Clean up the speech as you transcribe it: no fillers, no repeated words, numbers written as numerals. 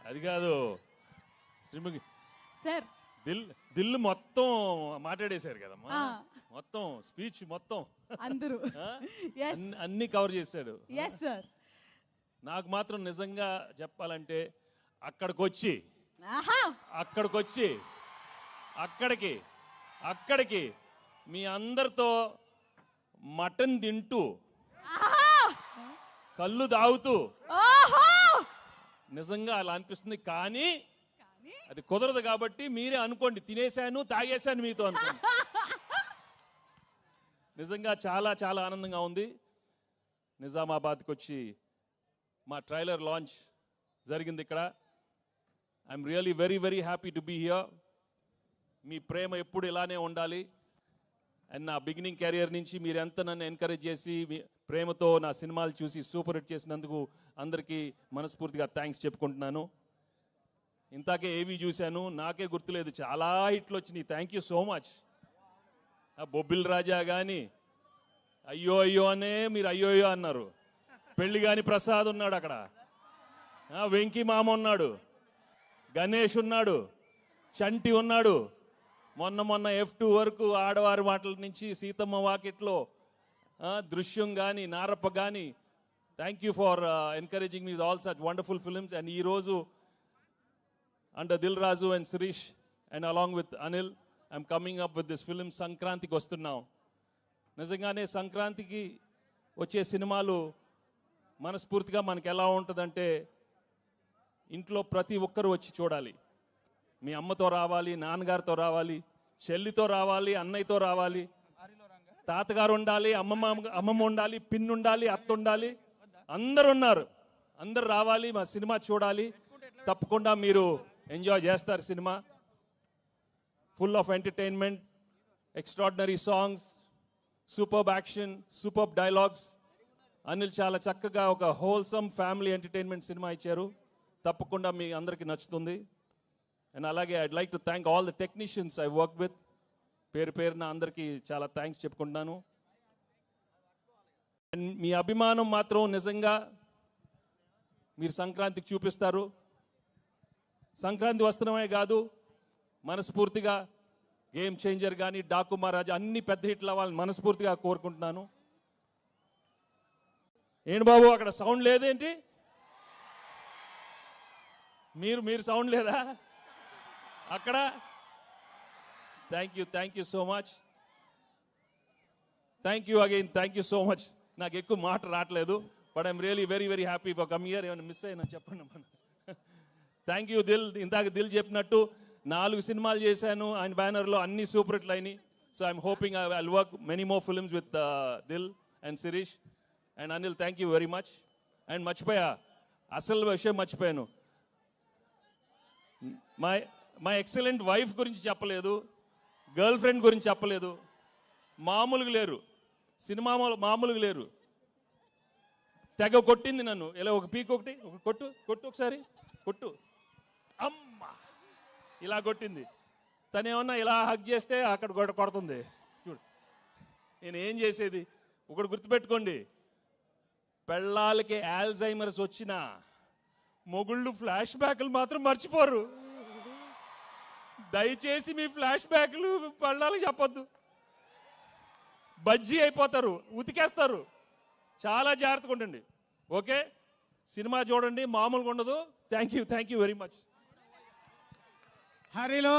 అది కాదు శ్రీముఖి సార్ దిల్ మొత్తం మాట్లాడేశారు కదమ్మా, మొత్తం స్పీచ్ మొత్తం అందరూ అన్ని కవర్ చేశాడు. Yes sir. నాకు మాత్రం నిజంగా చెప్పాలంటే అక్కడికి మీ అందరితో మటన్ తింటూ కళ్ళు తాగుతూ నిజంగా అలా అనిపిస్తుంది. కానీ అది కుదరదు కాబట్టి మీరే అనుకోండి, తినేశాను తాగేశాను మీతో అనుకోండి. నిజంగా చాలా చాలా ఆనందంగా ఉంది. నిజామాబాద్కి వచ్చి మా ట్రైలర్ లాంచ్ జరిగింది ఇక్కడ. I'm really very very happy to be here. మీ ప్రేమ ఎప్పుడు ఇలానే ఉండాలి. అండ్ నా బిగినింగ్ కెరియర్ నుంచి మీరు ఎంత నన్ను ఎంకరేజ్ చేసి మీ ప్రేమతో నా సినిమాలు చూసి సూపర్ హిట్ చేసినందుకు అందరికీ మనస్ఫూర్తిగా థ్యాంక్స్ చెప్పుకుంటున్నాను. ఇంతాకే ఏవి చూశాను, నాకే గుర్తులేదు, చాలా హిట్లు వచ్చినాయి. Thank you so much. Bobbili Raja కానీ అయ్యో అయ్యో అనే మీరు అయ్యో అయ్యో అన్నారు. పెళ్లి కాని ప్రసాద్ ఉన్నాడు అక్కడ, వెంకీ మామ ఉన్నాడు, గణేష్ ఉన్నాడు, చంటి ఉన్నాడు. మొన్న F2 వరకు ఆడవారి మాటల నుంచి సీతమ్మ వాకిట్లో దృశ్యం కానీ నారప్ప కానీ. Thank you for encouraging me all such wonderful films. And ఈరోజు under Dil Raju and Shirish and along with Anil I'm coming up with this film. సంక్రాంతికి వస్తున్నాం. నిజంగానే సంక్రాంతికి వచ్చే సినిమాలు మనస్ఫూర్తిగా మనకి ఎలా ఉంటుందంటే ఇంట్లో ప్రతి ఒక్కరూ వచ్చి చూడాలి. మీ అమ్మతో రావాలి, నాన్నగారితో రావాలి, చెల్లితో రావాలి, అన్నయ్యతో రావాలి, తాతగారు ఉండాలి, అమ్మమ్మ ఉండాలి, పిన్ ఉండాలి, అత్త ఉండాలి, అందరు ఉన్నారు. అందరు రావాలి, మా సినిమా చూడాలి. తప్పకుండా మీరు ఎంజాయ్ చేస్తారు. Cinema full of entertainment, extraordinary songs, superb action, superb dialogues. Anil చాలా చక్కగా ఒక హోల్సమ్ ఫ్యామిలీ ఎంటర్టైన్మెంట్ సినిమా ఇచ్చారు. తప్పకుండా మీ అందరికీ నచ్చుతుంది. అండ్ అలాగే I'd like to thank all the technicians I work with. పేరున అందరికీ చాలా థ్యాంక్స్ చెప్పుకుంటున్నాను. అండ్ మీ అభిమానం మాత్రం నిజంగా మీరు సంక్రాంతికి చూపిస్తారు. సంక్రాంతి వస్తున్నామే కాదు, మనస్ఫూర్తిగా గేమ్ చేంజర్ కానీ డాకు మహారాజ్ అన్ని పెద్ద హిట్లు అవ్వాలని మనస్ఫూర్తిగా కోరుకుంటున్నాను. ఏంటి బాబు అక్కడ సౌండ్ లేదేంటి? మీరు సౌండ్ లేదా అక్కడ? Thank you so much. Thank you again, thank you so much. నాకు ఎక్కువ మాట రావట్లేదు, but I'm really very very happy for come here. ఏమైనా మిస్ అయినా చెప్పండి మనం. Thank you Dil. ఇందాక దిల్ చెప్పినట్టు 4 సినిమాలు చేశాను ఆయన బ్యానర్లో, అన్ని సూపర్ హిట్లు అయినాయి. So I'm hoping I will work many more films with Dil and Shirish and Anil. Thank you very much. And మర్చిపోయా, అసలు విషయం మర్చిపోయాను. మా ఎక్సలెంట్ వైఫ్ గురించి చెప్పలేదు, గర్ల్ ఫ్రెండ్ గురించి చెప్పలేదు. మామూలుగా లేరు, సినిమా మామూలుగా లేరు. తెగ కొట్టింది నన్ను. ఇలా ఒక పీక్ ఒకటి కొట్టు ఒకసారి కొట్టు, అమ్మ ఇలా కొట్టింది. తనేమన్నా ఇలా హగ్ చేస్తే అక్కడ కొడుతుంది. చూడు నేను ఏం చేసేది. ఒకటి గుర్తుపెట్టుకోండి, పెళ్ళాలకి ఆల్జైమర్స్ వచ్చినా మొగుళ్ళు ఫ్లాష్ బ్యాక్లు మాత్రం మర్చిపోరు. దయచేసి మీ ఫ్లాష్ బ్యాక్లు పెళ్ళాలకు చెప్పొద్దు, బజ్జీ అయిపోతారు, ఉతికేస్తారు. చాలా జాగ్రత్తగా ఉండండి. ఓకే, సినిమా చూడండి, మామూలుగా ఉండదు. Thank you very much. హరిలో